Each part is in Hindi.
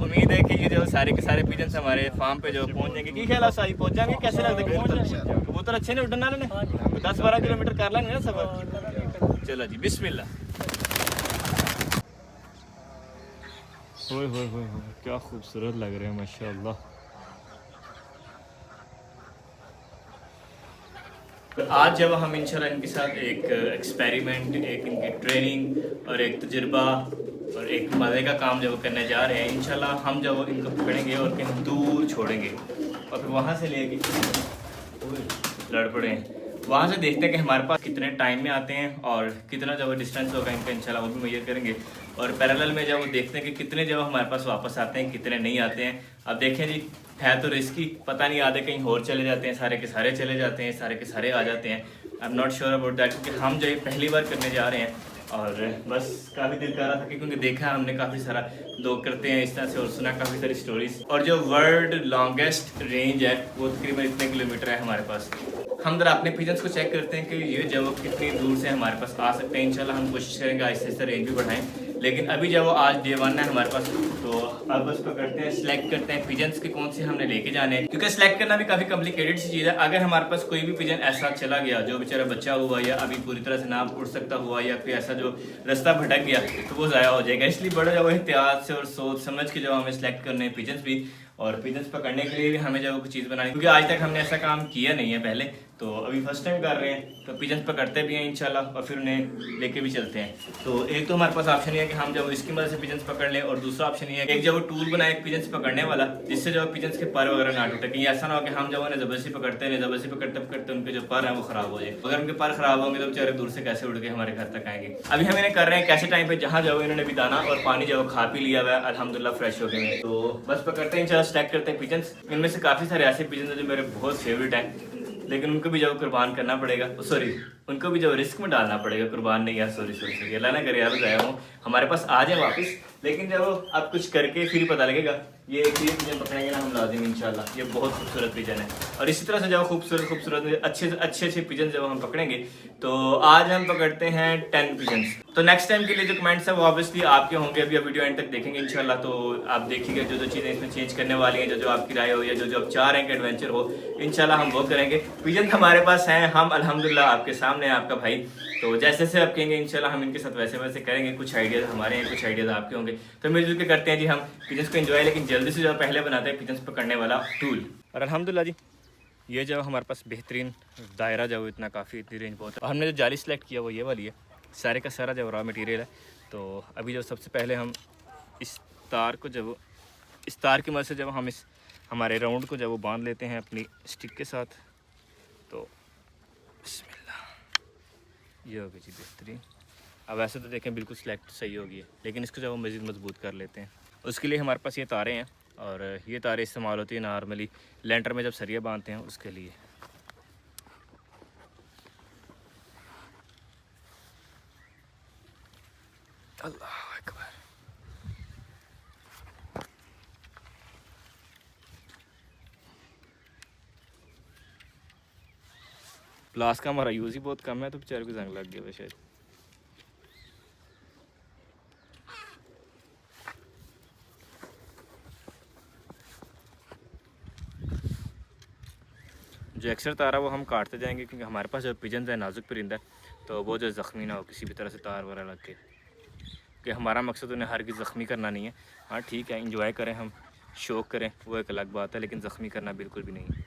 उम्मीद है कि ये जो सारे के सारे पिजन्स हमारे फार्म पे जो पहुंच जाएंगे। की ख्याल सारी पहुंच जाएंगे? कैसे लगते कबूतर अच्छे ने उड़ने वाले ने? 10-12 किलोमीटर कर लेंगे ना सफर। चलो जी बिस्मिल्लाह। ओए क्या खूबसूरत लग रहे हैं माशाल्लाह। आज जब हम इंशाल्लाह इनके साथ एक एक्सपेरिमेंट, एक इनकी ट्रेनिंग और एक तजुर्बा और एक मज़े का काम जब करने जा रहे हैं, इंशाल्लाह हम जब इनको पकड़ेंगे और कहीं दूर छोड़ेंगे और फिर वहाँ से लेके लड़ पड़े हैं, वहाँ से देखते हैं कि हमारे पास कितने टाइम में आते हैं और कितना जब डिस्टेंस होगा इनका, इंशाल्लाह वो भी मेजर करेंगे। और पैरेलल में जब वो देखते हैं कि कितने जब हमारे पास वापस आते हैं, कितने नहीं आते हैं। अब देखें जी, है तो रिस्की, पता नहीं आधे कहीं और चले जाते हैं, सारे के सारे चले जाते हैं, सारे के सारे आ जाते हैं। I am not sure about that, क्योंकि हम जो पहली बार करने जा रहे हैं और बस काफ़ी दिल कर रहा था कि क्योंकि देखा हमने काफ़ी सारा लोग करते हैं इस तरह से और सुना काफ़ी सारी स्टोरीज। और जो वर्ल्ड लॉन्गेस्ट रेंज है वो तकरीबन इतने किलोमीटर है हमारे पास। हम जरा अपने पिजन्स को चेक करते हैं कि ये जब कितनी दूर से हमारे पास आ सकते हैं। इंशाल्लाह हम कोशिश करेंगे आहिस्ते आहिस्ते रेंज भी बढ़ाएं। लेकिन अभी जब वो आज डे 1 है हमारे पास, तो अब उसको करते हैं, सिलेक्ट करते हैं पिजन्स के कौन से हमने लेके जाने हैं, क्योंकि सिलेक्ट करना भी काफ़ी कॉम्प्लिकेटेड सी चीज़ है। अगर हमारे पास कोई भी पिजन ऐसा चला गया जो बेचारा बच्चा हुआ या अभी पूरी तरह से ना उड़ सकता हुआ या कोई ऐसा जो रास्ता भटक गया, तो वो ज़ाया हो जाएगा। इसलिए बड़ा जब एहतियात से और सोच समझ के जब हमें सेलेक्ट करने हैं पिजन्स भी, और पिजन्स पकड़ने के लिए भी हमें जब कुछ चीज़ बनानी, क्योंकि आज तक हमने ऐसा काम किया नहीं है पहले, तो अभी फर्स्ट टाइम कर रहे हैं। तो पिजन्स पकड़ते भी हैं इंशाल्लाह और फिर उन्हें लेके भी चलते हैं। तो एक तो हमारे पास ऑप्शन ये है कि हम जब इसकी मदद से पिजन्स पकड़ लें, और दूसरा ऑप्शन ये है एक जब टूल बनाए पिजन्स पकड़ने वाला, जिससे जो पिजन्स के पर वगैरह ना टूटे। कहीं ऐसा ना हो कि हम जब उन्हें ज़बरदस्ती पकड़ते पकड़ते उनके जो पर हैं वो ख़राब हो जाए। अगर उनके पर ख़राब होंगे तो बेचारे दूर से कैसे उड़ के हमारे घर तक आएंगे। अभी हम इन्हें कर रहे हैं कैसे टाइम पे, जहाँ जाओ इन्होंने भी दाना और पानी जो खा पी लिया हुआ है, अल्हम्दुलिल्लाह फ्रेश हो गए। तो बस पकड़ते हैं इंशाल्लाह, सेलेक्ट करते हैं पिजन्स। इनमें से काफ़ी सारे ऐसे पिजन्स हैं जो मेरे बहुत फेवरेट हैं, लेकिन उनको भी जब कुर्बान करना पड़ेगा, सॉरी उनको भी जब रिस्क में डालना पड़ेगा, कुर्बान नहीं यार, सॉरी अल्लाह ना करे यार जाया हूँ, हमारे पास आ जाए वापस। लेकिन जब अब कुछ करके फिर पता लगेगा। ये एक ही पिजन पकड़ेंगे ना हम लाजिम इंशाल्लाह। ये बहुत खूबसूरत पिजन है और इसी तरह से जब खूबसूरत अच्छे पिजन जब हम पकड़ेंगे, तो आज हम पकड़ते हैं 10 पिजन्स। तो नेक्स्ट टाइम के लिए जो कमेंट्स है वो ऑब्वियसली आपके होंगे, अभी वीडियो एंड तक देखेंगे इंशाल्लाह। तो आप देखिएगा जो चीज़ें इसमें चेंज करने वाली हैं, जो आपकी राय हो या जो आप चाह रहे हैं कि एडवेंचर हो, इंशाल्लाह हम वो करेंगे। पिजन हमारे पास हैं, हम अल्हम्दुलिल्लाह आपके सामने आपका भाई, तो जैसे जैसे आप कहेंगे इंशाल्लाह हम इनके साथ वैसे वैसे करेंगे। कुछ आइडियाज़ हमारे हैं, कुछ आइडियाज़ आपके होंगे, तो मिलजुल के करते हैं जी हम पिजन्स को एंजॉय। लेकिन जल्दी से जो पहले बनाते हैं पिजन्स पकड़ने वाला टूल। और अल्हम्दुलिल्लाह जी ये जो हमारे पास बेहतरीन दायरा जो इतना काफ़ी इतनी रेंज बहुत है। और हमने जो जाली सेलेक्ट किया वो ये वाली है, सारे का सारा जो रॉ मटेरियल है। तो अभी जो सबसे पहले हम इस तार को जब इस तार की मदद से जब हम इस हमारे राउंड को जब वो बांध लेते हैं अपनी स्टिक के साथ, तो बिस्मिल्लाह, ये हो गई जी बेहतरीन। अब ऐसे तो देखें बिल्कुल सेलेक्ट सही होगी, लेकिन इसको जब हम मज़ीद मजबूत कर लेते हैं, उसके लिए हमारे पास ये तारें हैं। और ये तारें इस्तेमाल होती है नॉर्मली लेंटर में जब सरिया बांधते हैं उसके लिए। अल्लाह अकबर। प्लास का हमारा यूज़ ही बहुत कम है, तो बेचारे को जंग लग गया हुआ शायद। जो एक्स्ट्रा तारा वो हम काटते जाएंगे, क्योंकि हमारे पास जो पिजन है नाजुक परिंदा है, तो वो जो ज़ख्मी ना हो किसी भी तरह से तार वगैरह लग के, कि हमारा मकसद उन्हें हर किसी ज़ख्मी करना नहीं है। हाँ ठीक है, इंजॉय करें, हम शौक़ करें, वो एक अलग बात है, लेकिन ज़ख्मी करना बिल्कुल भी नहीं है।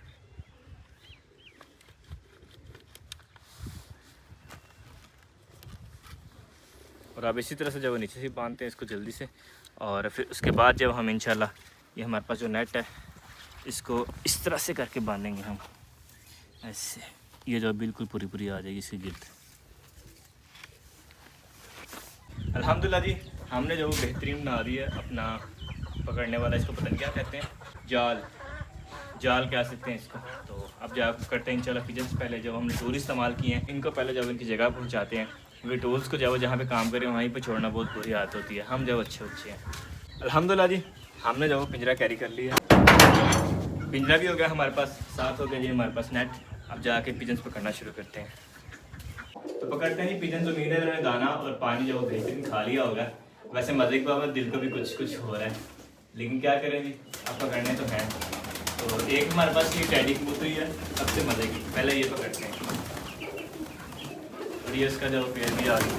और अब इसी तरह से जब नीचे से बांधते हैं इसको जल्दी से, और फिर उसके बाद जब हम इंशाल्लाह ये हमारे पास जो नेट है इसको इस तरह से करके बांधेंगे हम ऐसे, ये जो बिल्कुल पूरी आ जाएगी इसकी गिर्द। अल्हम्दुलिल्लाह जी हमने जो बेहतरीन बना दी है अपना पकड़ने वाला, इसको पता नहीं क्या कहते हैं, जाल कह सकते हैं इसको। तो अब जब करते हैं इंशाल्लाह पिजन्स, पहले जब हमने टूल इस्तेमाल किए हैं इनको पहले जब इनकी जगह पहुंचाते हैं, क्योंकि टूल्स को जब जहाँ पे काम करें वहीं पे छोड़ना बहुत बुरी आदत होती है। हम जब अच्छे हैं अल्हम्दुलिल्लाह जी, हमने जब पिंजरा कैरी कर लिया, पिंजरा भी हो गया हमारे पास, साथ हो गया जी हमारे पास नेट। अब जाके पिजन्स पकड़ना शुरू करते हैं। तो पकड़ते हैं पिजन्स, उम्मीद है उन्होंने दाना और पानी जो बेहतरीन खा लिया होगा। वैसे मज़े के बाबत दिल को भी कुछ हो रहा है। लेकिन क्या करें जी, अब पकड़ने तो हैं। तो एक हमारे पास ये टैडी कबूतरी है सबसे मज़े की, पहले ये पकड़ते हैं और ये इसका जो पेड़ भी आ गया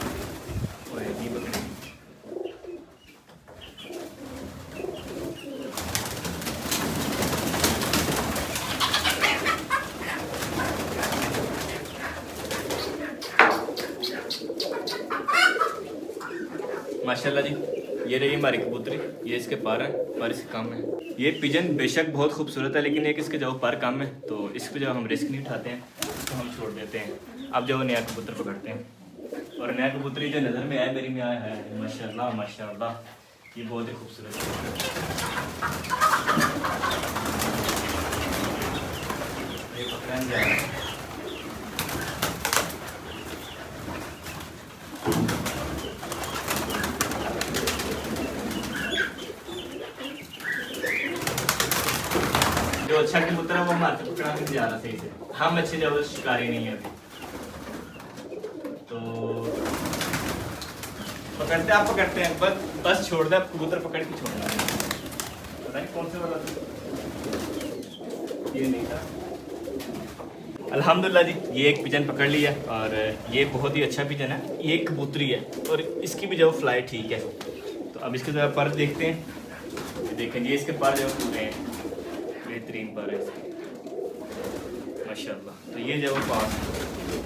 और ये पकड़ेंगे। माशाल्लाह जी, ये रही हमारी कबूतरी, ये इसके पर है, पर इसके कम है। ये पिजन बेशक बहुत खूबसूरत है, लेकिन एक इसके जो पर कम है, तो इस पर जो हम रिस्क नहीं उठाते हैं, तो हम छोड़ देते हैं। अब जो नया कबूतर पकड़ते हैं, और नया कबूतरी जो नज़र में आया मेरी में आया है, माशाल्लाह माशाल्लाह, ये बहुत ही खूबसूरत है। ये पकड़ा जा रहा है। जो अच्छा कबूतर है वो हमारे से पकड़ा नहीं जा रहा सही से, हम अच्छे जब शिकारी नहीं है अभी, तो पकड़ते आप पकड़ते हैं, बस छोड़ दे, कबूतर पकड़ के छोड़ना है। पता नहीं कौन से वाला ये नहीं था। अल्हम्दुलिल्लाह जी, ये एक पिजन पकड़ लिया और ये बहुत ही अच्छा पिजन है, ये एक कबूतरी है और इसकी भी जो फ्लाई ठीक है। तो अब इसके ज़रा पर देखते हैं, देखें ये इसके पर जो पूरे हैं, बेहतरीन पर है माशाल्लाह। तो ये जब पास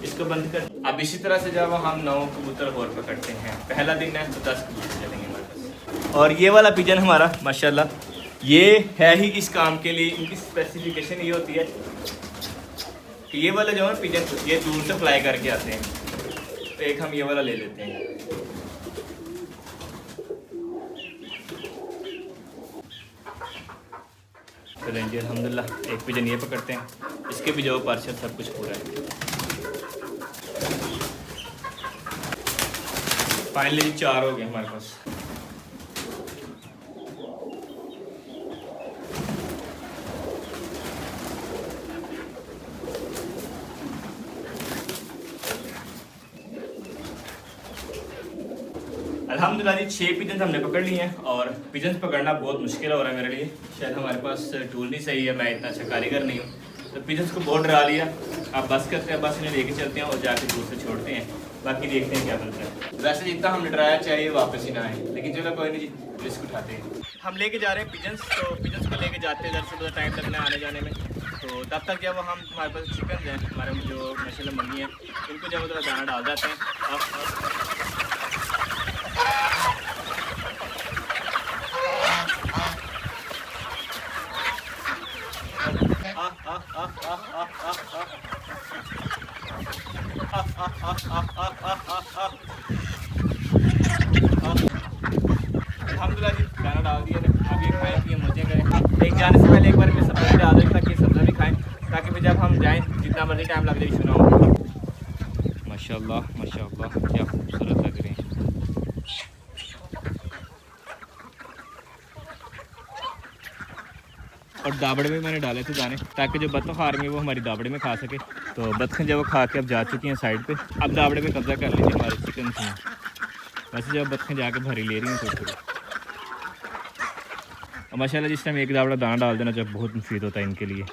इसको बंद कर, अब इसी तरह से जब हम 9 कबूतर और पकड़ते हैं, पहला दिन है तो 10 कबूतर चलेंगे हमारे पास। और ये वाला पिजन हमारा माशाल्लाह ये है ही इस काम के लिए, इनकी स्पेसिफिकेशन ये होती है कि ये वाला जो है पिजन ये दूर से फ्लाई करके आते हैं। तो एक हम ये वाला ले लेते हैं, चलें जी अल्हम्दुलिल्लाह। एक पिजन ये पकड़ते हैं, इसके भी जो पार्सल सब कुछ पूरा है। फाइनली 4 हो गए हमारे पास। अल्हम्दुलिल्लाह जी 6 पिजन्स हमने पकड़ लिए हैं, और पिजन्स पकड़ना बहुत मुश्किल हो रहा है मेरे लिए, शायद हमारे पास टूल नहीं सही है, मैं इतना अच्छा कारीगर नहीं हूँ। तो पिजन्स को बहुत डरा लिया, अब बस करते हैं, बस इन्हें लेके चलते हैं और जाके दूर से छोड़ते हैं, बाकी देखते हैं क्या बनता है। वैसे जितना हमने डराया चाहिए वापस ही ना आए, लेकिन चलो कोई नहीं जी, रिस्क उठाते हैं। हम लेके जा रहे हैं पिजन्स, तो पिजन्स को लेके जाते हैं, इधर से बहुत टाइम लगना है आने जाने में। तो तब तक जब हम हमारे पास चिकन है, हमारे जो माशाल्लाह मम्मी है, इनको जब थोड़ा दाना डाल जाते हैं। अल्हम्दुलिल्लाह जी दाना डाल दिया, अब ये खाएं पिए मजे करें। एक जाने से पहले एक बार मैं सब्ज़ी डाल दें ताकि सब्ज़ी भी खाएं, ताकि फिर जब हम जाएं जितना मर्जी टाइम लग जाए सुना हो। माशाल्लाह माशाल्लाह क्या खूबसूरत लग रहे हैं। और दाबड़े में मैंने डाले थे दाने, ताकि जो बतख आ रही है वो हमारी दाबड़े में खा सके। तो बतखें जब वो खा के अब जा चुकी हैं साइड पे, अब दाबड़े में कब्जा कर लीजिए हमारे चिकन से। वैसे जब बतखें जाके भरी ले रही हैं थोड़ी थोड़ी। और माशाल्लाह जिस टाइम एक दाबड़ा दाना डाल देना जब बहुत मुफीद होता है इनके लिए,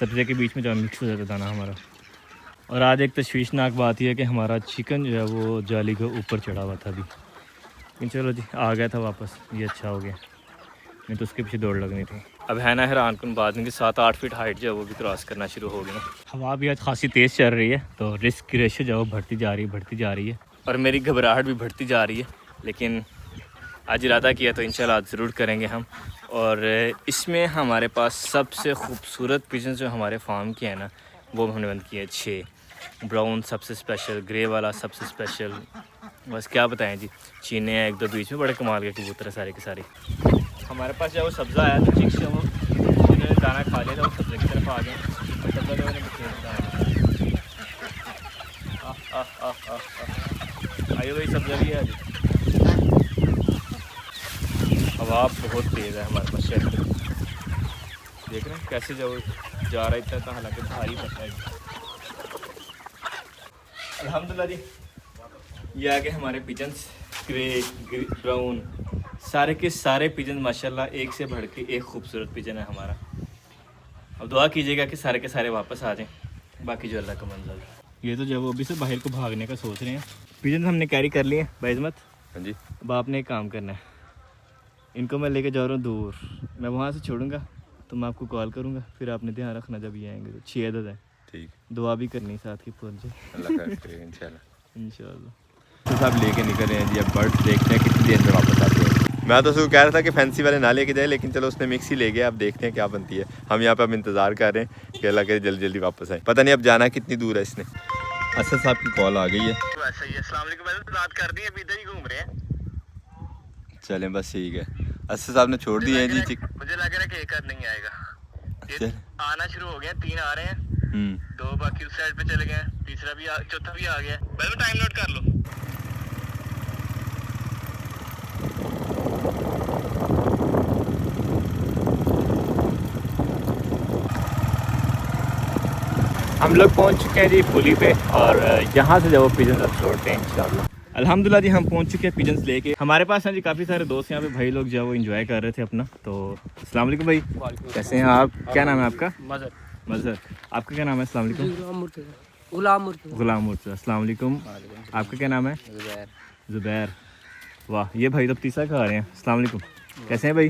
सब्ज़ी के बीच में जब मिक्स हो जाता है दाना हमारा। और आज एक तशवीशनाक बात यह है कि हमारा चिकन जो है वो जाली के ऊपर चढ़ा हुआ था अभी, लेकिन चलो जी आ गया था वापस, ये अच्छा हो गया, नहीं तो उसके पीछे दौड़ लगनी थी। अब है ना हैरान कन बात नहीं कि 7-8 फीट हाइट जो है वो भी क्रॉस करना शुरू हो गई ना। हवा भी आज खासी तेज़ चल रही है, तो रिस्क की रेशो जो है वो बढ़ती जा रही है और मेरी घबराहट भी बढ़ती जा रही है। लेकिन आज इरादा किया तो इंशाल्लाह आज ज़रूर करेंगे हम। और इसमें हमारे पास सबसे खूबसूरत पिजन जो हमारे फार्म के हैं ना, वो हमने बंद किया है 6। ब्राउन सबसे स्पेशल, ग्रे वाला सबसे स्पेशल, बस क्या बताएं जी। चीने हैं 1-2 बीच में, बड़े कमाल के कबूतर है सारे के सारे। हमारे पास जब वो सब्ज़ा आया तो चिक्स वो उन्होंने दाना खा लिया था, वो सब्ज़े की तरफ आ गए, सब्ज़ा जो आइए भाई सब्ज़ा भी है। हवा बहुत तेज़ है हमारे पास शहर में, देख रहे हैं कैसे जब जा रहा है इतना, हालांकि भारी पड़ता है। अल्हम्दुलिल्लाह जी ये आगे हमारे पिजन्स ग्रे ब्राउन सारे के सारे पिजन माशाल्लाह एक से बढ़ के एक खूबसूरत पिजन है हमारा। अब दुआ कीजिएगा कि सारे के सारे वापस आ जाएं, बाकी जो अल्लाह का मंज़िल है। ये तो जब वो अभी से बाहर को भागने का सोच रहे हैं। पिजन हमने कैरी कर लिए बाइज़मत। हाँ जी। अब आपने एक काम करना है, इनको मैं लेके जा रहा हूँ दूर, मैं वहाँ से छोड़ूंगा तो मैं आपको कॉल करूँगा, फिर आपने ध्यान रखना जब ये आएंगे तो 6 अदद है। ठीक, दुआ भी करनी साथ की पहुँच जाए अल्लाह खैर करे इंशाल्लाह। इंशाल्लाह। तो साहब लेके निकल रहे हैं जी, अब बर्ड्स देखते हैं कितनी देर में वापस आते हैं। मैं तो उसको कह रहा था कि फैंसी वाले ना लेके जाए, लेकिन चलो उसने मिक्स ही ले गया। अब देखते हैं क्या बनती है। हम यहाँ पे अब इंतज़ार कर रहे हैं कि अल्लाह करे जल्दी जल्दी वापस आए। पता नहीं अब जाना कितनी दूर है इसने। असद साहब की कॉल आ गई है। वैसे ही अस्सलाम वालेकुम, बात कर दी, अभी इधर ही घूम रहे हैं। चलें बस ठीक है। असद साहब ने छोड़ दिए हैं जी। मुझे लग रहा है कि एक आध नहीं आएगा, आना शुरू हो गया, 3 आ रहे हैं, 2 बाकी उस साइड पे चले गए, तीसरा भी चौथा भी आ गया। पहले टाइम नोट कर लो। हम लोग पहुंच चुके हैं जी पुली पे, और यहाँ से जब वो पिजन अब छोड़ते हैं इंशाल्लाह। अल्हम्दुलिल्लाह जी हम पहुंच चुके हैं पिजन्स लेके। हमारे पास हैं जी काफ़ी सारे दोस्त यहाँ पे, भाई लोग जो है वो एंजॉय कर रहे थे अपना। तो अस्सलाम वालेकुम भाई, कैसे हैं आप? क्या नाम है आपका? मज़हर। आपका क्या नाम है? अस्सलाम वालेकुम। गुलाम मुर्तज़ा। अस्सलाम वालेकुम। आपका क्या नाम है? ज़ुबैर। वाह, ये भाई तो तीसरा खा रहे हैं। अस्सलाम वालेकुम, कैसे हैं भाई?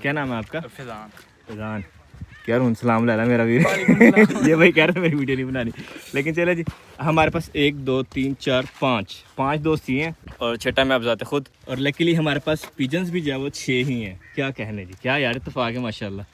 क्या नाम है आपका? फैज़ान। क्या सलाम लाला मेरा वीर ये भाई कह रहे हैं मेरी वीडियो नहीं बनानी, लेकिन चले जी। हमारे पास 1 2 3 4 5 दोस्त ही हैं, और छठा में आप जाते खुद। और लकीली हमारे पास पिजन्स भी जो है वो 6 ही हैं। क्या कहने जी, क्या यार इत्तेफाक है माशाल्लाह।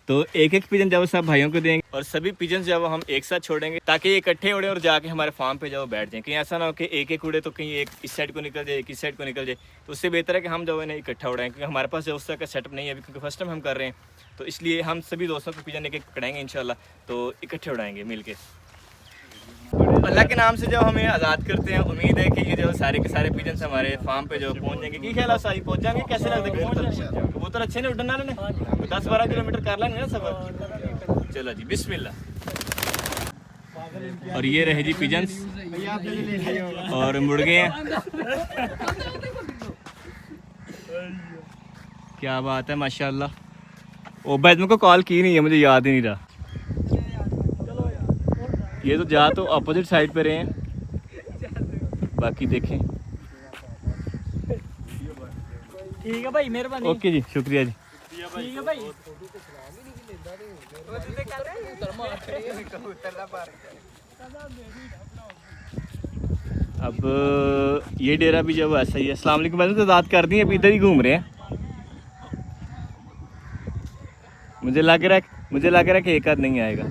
तो एक एक पिजन जब सब भाइयों को देंगे, और सभी पिजन जो है वो हम एक साथ छोड़ेंगे ताकि ये इकट्ठे उड़े और जाके हमारे फार्म पे जाओ बैठ जाएं। कहीं ऐसा ना हो कि एक एक उड़े तो कहीं एक इस साइड को निकल जाए, एक इस साइड को निकल जाए। तो उससे बेहतर है कि हम जो है ना इकट्ठा उड़ाएं, क्योंकि हमारे पास जो उस तरह का सेटअप नहीं है अभी, क्योंकि फर्स्ट टाइम हम कर रहे हैं। तो इसलिए हम सभी दोस्तों को पिजन एक एक पकड़ाएंगे इंशाल्लाह, तो इकट्ठे उड़ाएंगे मिल के। अल्लाह के नाम से जब हमें आज़ाद करते हैं, उम्मीद है कि ये जो सारे के सारे पिजन्स हमारे फार्म पे जो पहुंच जाएंगे। की ख्याल सारी पहुंच जाएंगे? कैसे लगता है कबूतर अच्छे ने उड़ने वाले ने? 10-12 किलोमीटर कर लेंगे ना सफर। चलो जी बिस्मिल्लाह। और ये रहे जी पिजन्स, और मुर्गे हैं। क्या बात है माशाल्लाह। ओ बैद को कॉल की नहीं है, मुझे याद ही नहीं रहा। ये तो जा तो अपोजिट साइड पे रहे हैं, बाकी देखें। ठीक है भाई, मेहरबानी। ओके जी, शुक्रिया जी। ठीक है भाई। अब ये डेरा भी जब ऐसा ही है। अस्सलाम वालेकुम, मैंने तो दाद कर दी, अभी इधर ही घूम रहे हैं। मुझे लग रहा है कि एक आध नहीं आएगा।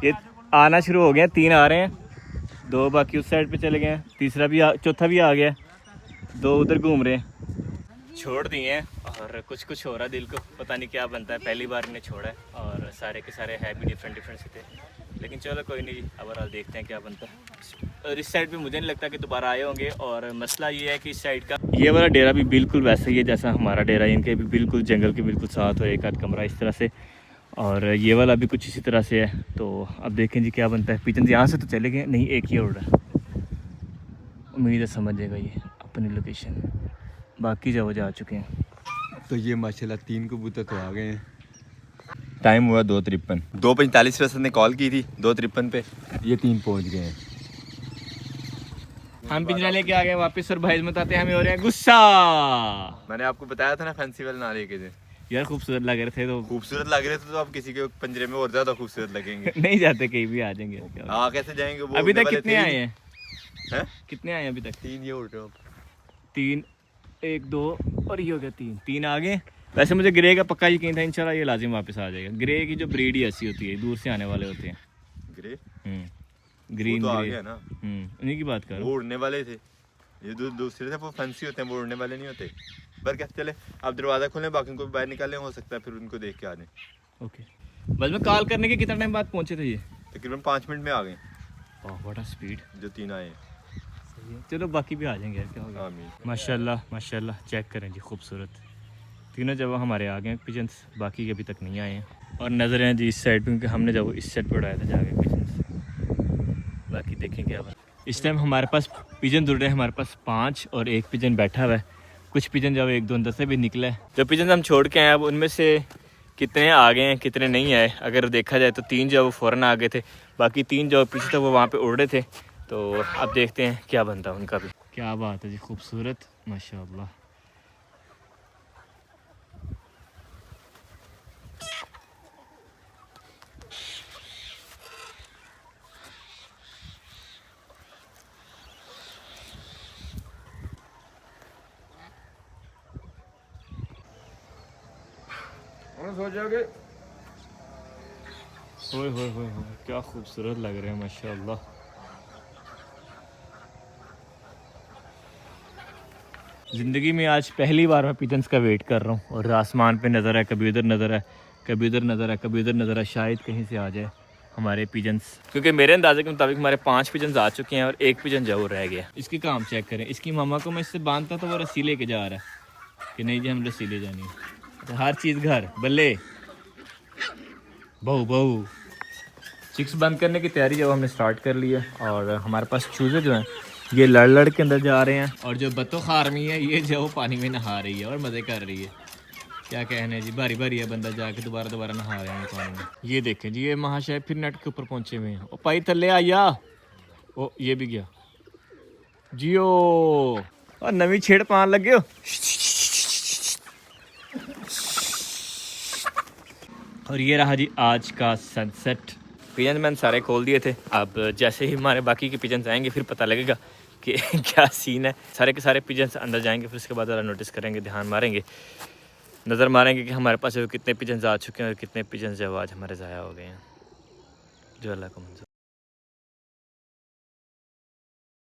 ये आना शुरू हो गया, 3 आ रहे हैं, 2 बाकी उस साइड पे चले गए हैं, तीसरा भी चौथा भी आ गया, 2 उधर घूम रहे हैं। छोड़ दिए हैं, और कुछ हो रहा है दिल को, पता नहीं क्या बनता है। पहली बार इन्हें छोड़ा है, और सारे के सारे है भी डिफरेंट से थे, लेकिन चलो कोई नहीं, ओवरऑल देखते हैं क्या बनता है। और इस साइड पे मुझे नहीं लगता कि दोबारा आए होंगे। और मसला ये है कि इस साइड का ये वाला डेरा भी बिल्कुल वैसा ही है जैसा हमारा डेरा है। इनके भी बिल्कुल जंगल के बिल्कुल साथ हो, एक आध कमरा इस तरह से, और ये वाला भी कुछ इसी तरह से है। तो अब देखें जी क्या बनता है। पिजन यहाँ से तो चले गए, नहीं एक ही उड़ रहा है, उम्मीद है समझ जाएगा ये अपनी लोकेशन। बाकी जो जा चुके हैं। तो ये माशाल्लाह 3 कबूतर तो आ गए हैं। टाइम हुआ 2:53। 2:45 पे ने कॉल की थी, 2:53 पे ये 3 पहुंच गए हैं। हम पिंजरा लेके आ गए वापस, और भाई में आते हमें हो रहे हैं गुस्सा। मैंने आपको बताया था ना फैंसी वाले ना लेके जाए। यार खूबसूरत लग रहे थे, तो खूबसूरत लग रहे थे तो आप किसी के पंजरे में और ज्यादा खूबसूरत लगेंगे। नहीं जाते, कहीं भी आ जाएंगे। हाँ कैसे जाएंगे वो? अभी तक कितने आए हैं? कितने आए हैं अभी तक? 3 ये उड़ रहे हो। 3 1 2 और ये हो गया 3 आ गए। वैसे मुझे ग्रे का पक्का यकीन था इंशाल्लाह ये लाजिम वापस आ जाएगा। ग्रे की जो ब्रीड ही ऐसी होती है, दूर से आने वाले होते हैं। ग्रे ग्रीन तो ग्रे आ गया ना। उन्हीं की बात कर रहा हूं। वो उड़ने वाले थे, ये दूसरे थे, वो फैंसी होते हैं, वो उड़ने वाले नहीं होते। पर क्या चले आप दरवाज़ा खोलें, बाकी उनको बाहर निकालें, हो सकता है फिर उनको देख के आ जाएं। ओके, बस मैं कॉल करने के कितना टाइम बाद पहुंचे थे ये? तकरीबन 5 मिनट में आ गए। What a speed. जो 3 आए हैं। चलो बाकी भी आ जाएंगे यार, क्या होगा। आमीन। माशाल्लाह माशाल्लाह, चेक करें जी खूबसूरत तीनों जब हमारे आ गए हैं पिजन्स, बाकी के अभी तक नहीं आए हैं। और नज़र हैं जी इस साइड, क्योंकि हमने जब इस साइड पर उड़ाया था जाके पिजन्स। बाकी देखें क्या बना। इस टाइम हमारे पास पिजन उड़ रहे हैं, हमारे पास 5 और एक पिजन बैठा हुआ है। कुछ पिजन जो एक दो अंदर से भी निकला है। जो पिजन हम छोड़ के आए अब उनमें से कितने आ गए हैं कितने नहीं आए, अगर देखा जाए तो 3 जो वो फ़ौरन आ गए थे, बाकी 3 जो पीछे थे वो वहाँ पे उड़ रहे थे। तो अब देखते हैं क्या बनता है उनका भी। क्या बात है जी, खूबसूरत माशाल्लाह। ओए होए होए होए, क्या खूबसूरत लग रहे हैं माशाल्लाह। ज़िंदगी में आज पहली बार मैं पिजन्स का वेट कर रहा हूँ और आसमान पे नज़र है, कभी उधर नज़र है, कभी उधर नज़र है, कभी उधर नज़र है। शायद कहीं से आ जाए हमारे पिजन्स, क्योंकि मेरे अंदाजे के मुताबिक हमारे 5 पिजन्स आ चुके हैं और 1 पिजन जो वो रह गया। इसकी काम चेक करें, इसकी मामा को मैं इससे बांधता तो वो रस्सी लेके जा रहा है कि नहीं जी हम रस्सी ले जानी है। तो हर चीज़ घर बल्ले बहू बहू। चिक्स बंद करने की तैयारी जब हमने स्टार्ट कर ली है और हमारे पास चूज़े जो हैं ये लड़ के अंदर जा रहे हैं और जो बतख आर्मी है ये जो पानी में नहा रही है और मज़े कर रही है। क्या कहने जी, बारी बारी है बंदा जाके दोबारा नहा रहे हैं पानी में। ये देखें जी, ये महाशय फिर नेट के ऊपर पहुंचे हुए हैं। ओ पाई थल्ले आया, ओ ये भी गया जियो और नवी छेड़ पान लगे हो। और ये रहा जी आज का सनसेट। पिजन मैंने सारे खोल दिए थे, अब जैसे ही हमारे बाकी के पिजन्स आएंगे फिर पता लगेगा कि क्या सीन है। सारे के सारे पिजन्स अंदर जाएंगे, फिर उसके बाद ज़रा नोटिस करेंगे, ध्यान मारेंगे, नज़र मारेंगे कि हमारे पास कितने पिजन्स आ चुके हैं और कितने पिजन्स जो आज हमारे ज़ाया हो गए हैं। जो अल्लाह को मंजूर।